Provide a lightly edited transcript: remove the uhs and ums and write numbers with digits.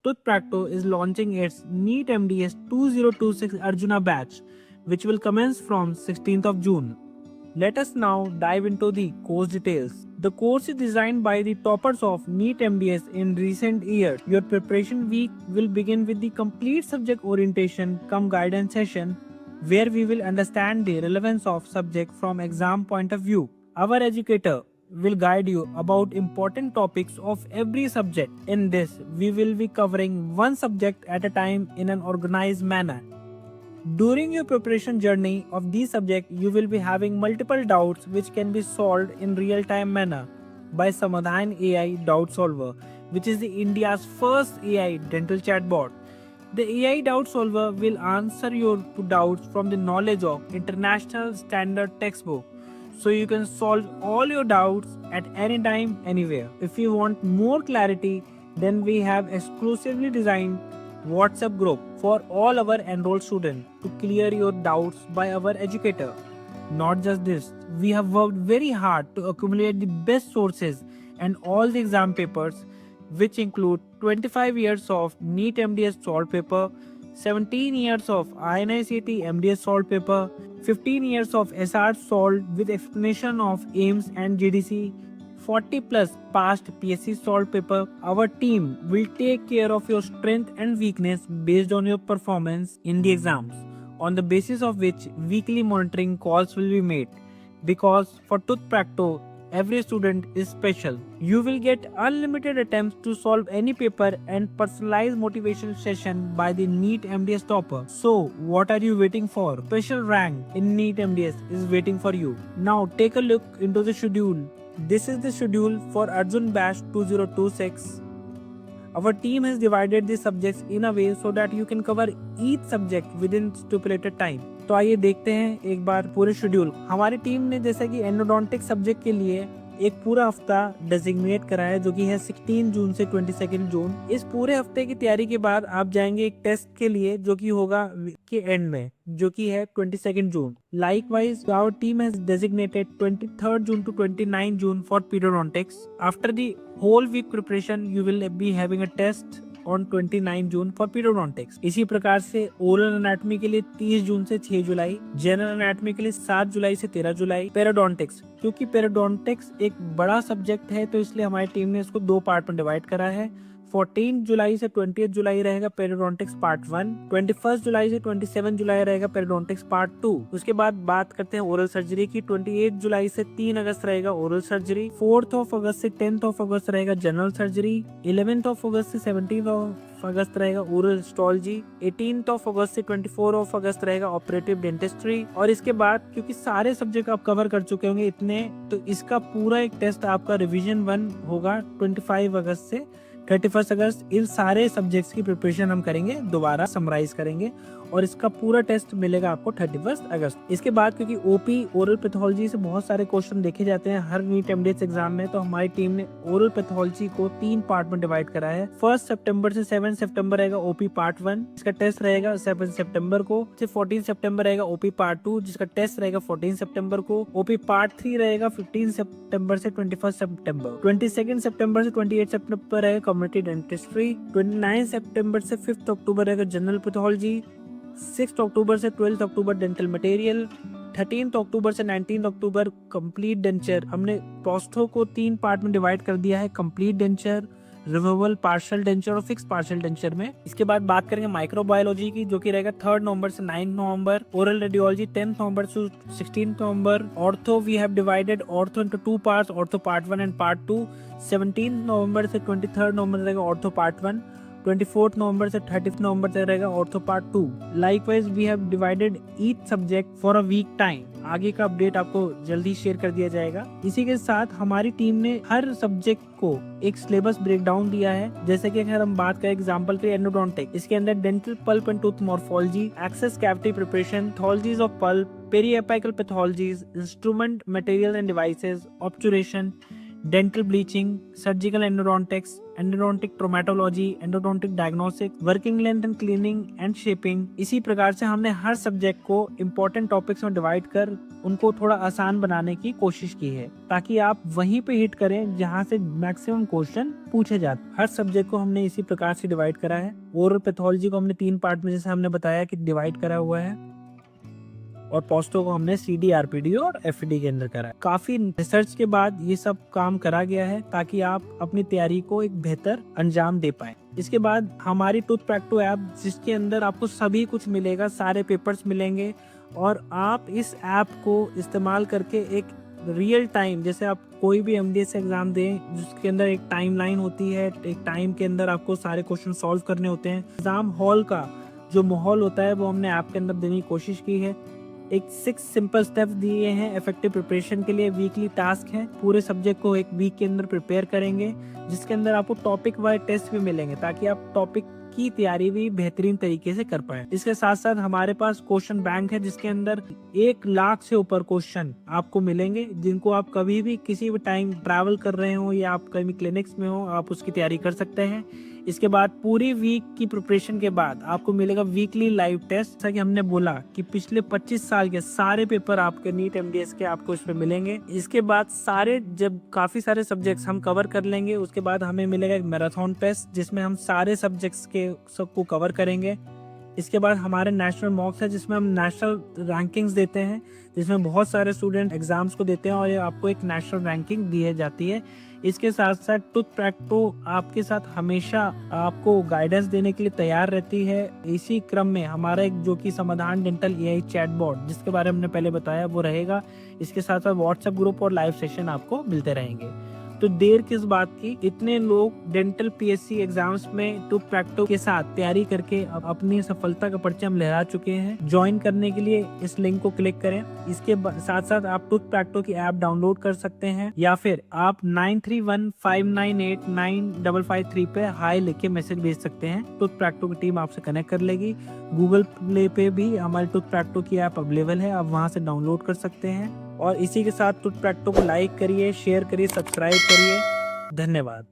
Tooth Practo is launching its NEET MDS 2026 Arjuna batch, which will commence from 16th of June. Let us now dive into the course details. The course is designed by the toppers of NEET MDS in recent years. Your preparation week will begin with the complete subject orientation cum guidance session where we will understand the relevance of subject from exam point of view. Our educator will guide you about important topics of every subject. In this, we will be covering one subject at a time in an organized manner. During your preparation journey of these subjects, you will be having multiple doubts which can be solved in real-time manner by Samadhan AI Doubt Solver, which is the India's first AI dental chatbot. The AI Doubt Solver will answer your doubts from the knowledge of international standard textbook. So you can solve all your doubts at any time, anywhere. If you want more clarity, then we have exclusively designed WhatsApp group for all our enrolled students to clear your doubts by our educator. Not just this, we have worked very hard to accumulate the best sources and all the exam papers, which include 25 years of NEET MDS solved paper, 17 years of INICET MDS solved paper, 15 years of SR solved with explanation of AIMS and GDC, 40 plus past PSC solved paper. Our team will take care of your strength and weakness based on your performance in the exams, on the basis of which weekly monitoring calls will be made. Because for Tooth Practo, every student is special. You will get unlimited attempts to solve any paper and personalized motivation session by the NEET MDS topper. So, what are you waiting for? Special rank in NEET MDS is waiting for you. Now, take a look into the schedule. This is the schedule for Arjun Batch 2026. Our team has divided the subjects in a way so that you can cover each subject within stipulated time. तो आइए देखते हैं एक बार पूरे schedule. हमारी team ने जैसा कि एंडोडोंटिक सब्जेक्ट के लिए एक पूरा हफ्ता डेजिग्नेट करा है जो कि है 16 जून से 22 जून। इस पूरे हफ्ते की तैयारी के बाद आप जाएंगे एक टेस्ट के लिए जो कि होगा के एंड में जो कि है 22 जून। Likewise, our team has designated 23rd June to 29 June for periodontics. After the whole week preparation, you will be having a test on 29 June for periodontics. इसी प्रकार से ओरल एनाटॉमी के लिए 30 जून से 6 जुलाई, जनरल एनाटॉमी के लिए 7 जुलाई से 13 जुलाई, पेरियोडोंटिक्स क्योंकि पेरियोडोंटिक्स एक बड़ा सब्जेक्ट है तो इसलिए हमारी टीम ने इसको 2 पार्ट में डिवाइड करा है। 14 जुलाई से 20 जुलाई रहेगा पेरियोडोंटिक्स पार्ट 1, 21 जुलाई से 27 जुलाई रहेगा पेरियोडोंटिक्स पार्ट 2। उसके बाद बात करते हैं ओरल सर्जरी की। 28 जुलाई से 3 अगस्त रहेगा ओरल सर्जरी, 4th ऑफ अगस्त से 10th ऑफ अगस्त रहेगा जनरल सर्जरी, 11th ऑफ अगस्त से 17th ऑफ अगस्त रहेगा ओरल स्टोलॉजी, 18th ऑफ अगस्त से 24 ऑफ अगस्त रहेगा ऑपरेटिव डेंटिस्ट्री। और इसके बाद क्योंकि सारे सब्जेक्ट आप कवर कर चुके होंगे इतने, तो इसका पूरा एक टेस्ट आपका रिवीजन 1 होगा 25 अगस्त से 31 अगस्त। इन सारे सब्जेक्ट्स की प्रिपरेशन हम करेंगे, दोबारा समराइज करेंगे और इसका पूरा टेस्ट मिलेगा आपको 31 अगस्त। इसके बाद क्योंकि ओपी ओरल पैथोलॉजी से बहुत सारे क्वेश्चन देखे जाते हैं हर नीट एमडीएस एग्जाम में, तो हमारी टीम ने ओरल पैथोलॉजी को 3 पार्ट में डिवाइड करा है। 1 सितंबर से 7 सितंबर रहेगा ओपी पार्ट 1, इसका टेस्ट रहेगा 7 सितंबर को। 14 सितंबर रहेगा ओपी पार्ट 2, जिसका टेस्ट रहेगा 14 सितंबर को। ओपी पार्ट 3 रहेगा 15 सितंबर से 21 सितंबर। 22 सितंबर से 28 सितंबर रहेगा कम्युनिटी डेंटिस्ट्री। 29 सितंबर से 5 अक्टूबर रहेगा जनरल पैथोलॉजी। 6 अक्टूबर से 12 अक्टूबर डेंटल मटेरियल। 13 अक्टूबर से 19 अक्टूबर कंप्लीट डेंचर। हमने प्रोस्थो को 3 पार्ट में डिवाइड कर दिया है, complete denture, removal, partial denture और फिक्स पार्शियल डेंचर में। इसके बाद बात करेंगे माइक्रोबायोलॉजी की जो कि रहेगा 3 नवंबर से 9 नवंबर। ओरल रेडियोलॉजी 10 नवंबर से 16 नवंबर। Ortho we have divided ortho into 2 parts, ortho part 1 and part 2। 17 नवंबर से 23 नवंबर रहेगा ऑर्थो पार्ट 1। 24 नवंबर से 30 नवंबर तक रहेगा ortho part 2। Likewise we have divided each subject for a week time. आगे का अपडेट आपको जल्दी शेयर कर दिया जाएगा। इसी के साथ हमारी टीम ने हर सब्जेक्ट को एक सिलेबस ब्रेकडाउन दिया है। जैसे कि अगर हम बात करें एग्जांपल के एंडोडोंटिक, इसके अंदर dental pulp and tooth morphology, access cavity preparation, pathologies of pulp, periapical pathologies, instrument material and devices, obturation, dental bleaching, surgical endodontics, endodontic traumatology, endodontic diagnostic, working length and cleaning and shaping. इसी प्रकार से हमने हर subject को important topics में divide कर उनको थोड़ा आसान बनाने की कोशिश की है, ताकि आप वहीं पे हिट करें जहां से मैक्सिमम क्वेश्चन पूछे जाते। हर सब्जेक्ट को हमने इसी प्रकार से डिवाइड करा है। ओरल पैथोलॉजी को हमने 3 पार्ट में, जैसे हमने बताया, कि डिवाइड करा हुआ है, और पोस्टो को हमने CD, RPD और FED के अंदर करा है। काफी रिसर्च के बाद ये सब काम करा गया है, ताकि आप अपनी तैयारी को एक बेहतर अंजाम दे पाए। इसके बाद हमारी टूथ प्रैक्टो ऐप, जिसके अंदर आपको सभी कुछ मिलेगा, सारे पेपर्स मिलेंगे, और आप इस ऐप को इस्तेमाल करके एक रियल टाइम, जैसे आप कोई भी MDS एग्जाम दें जिसके अंदर एक टाइमलाइन होती है, एक टाइम के अंदर आपको सारे क्वेश्चन सॉल्व करने होते हैं। एग्जाम हॉल का जो माहौल होता है वो हमने ऐप के अंदर देने की कोशिश की है। एक 6 सिंपल स्टेप्स दिए हैं इफेक्टिव प्रिपरेशन के लिए। वीकली टास्क है, पूरे सब्जेक्ट को एक वीक के अंदर प्रिपेयर करेंगे, जिसके अंदर आपको टॉपिक वाइज टेस्ट भी मिलेंगे, ताकि आप टॉपिक की तैयारी भी बेहतरीन तरीके से कर पाए। इसके साथ साथ हमारे पास क्वेश्चन बैंक है, जिसके अंदर 1 लाख से ऊपर क्वेश्चन आपको मिलेंगे, जिनको आप कभी भी किसी भी टाइम ट्रैवल कर रहे हो या आप कहीं क्लिनिक्स में हो, आप उसकी तैयारी कर सकते हैं। इसके बाद पूरी वीक की प्रिपरेशन के बाद आपको मिलेगा वीकली लाइव टेस्ट। जैसा कि हमने बोला कि पिछले 25 साल के सारे पेपर आपके नीट MDS के आपको इसमें मिलेंगे। इसके बाद जब काफी सारे सब्जेक्ट्स हम कवर कर लेंगे, उसके बाद हमें मिलेगा एक मैराथन टेस्ट, जिसमें हम सारे सब्जेक्ट्स के सबको कवर करेंगे। इसके बाद हमारे नेशनल मॉक्स है, जिसमें हम नेशनल रैंकिंग्स देते हैं, जिसमें बहुत सारे स्टूडेंट एग्जाम्स को देते हैं और ये आपको एक नेशनल रैंकिंग दी जाती है। इसके साथ साथ टूथ प्रैक्टो आपके साथ हमेशा आपको गाइडेंस देने के लिए तैयार रहती है। इसी क्रम में हमारा एक जो कि समाधान डेंटल AI चैटबॉट, जिसके बारे में हमने पहले बताया, वो रहेगा। इसके साथ साथ व्हाट्सएप ग्रुप और लाइव सेशन आपको मिलते रहेंगे। तो देर किस बात की, इतने लोग डेंटल PSC एग्जाम्स में टूथ प्रैक्टो के साथ तैयारी करके अपनी सफलता का परचम लहरा चुके हैं। ज्वाइन करने के लिए इस लिंक को क्लिक करें। इसके साथ साथ आप टूथ प्रैक्टो की ऐप डाउनलोड कर सकते हैं, या फिर आप 9315989553 पे हाई लिख के मैसेज भेज सकते हैं। टूथ प्रैक्टो की टीम आपसे कनेक्ट कर लेगी। गूगल प्ले पे भी हमारी टूथ प्रैक्टो की ऐप अवेलेबल है, आप वहां से डाउनलोड कर सकते हैं। और इसी के साथ टूथ प्रैक्टो को लाइक करिए, शेयर करिए, सब्सक्राइब करिए। धन्यवाद।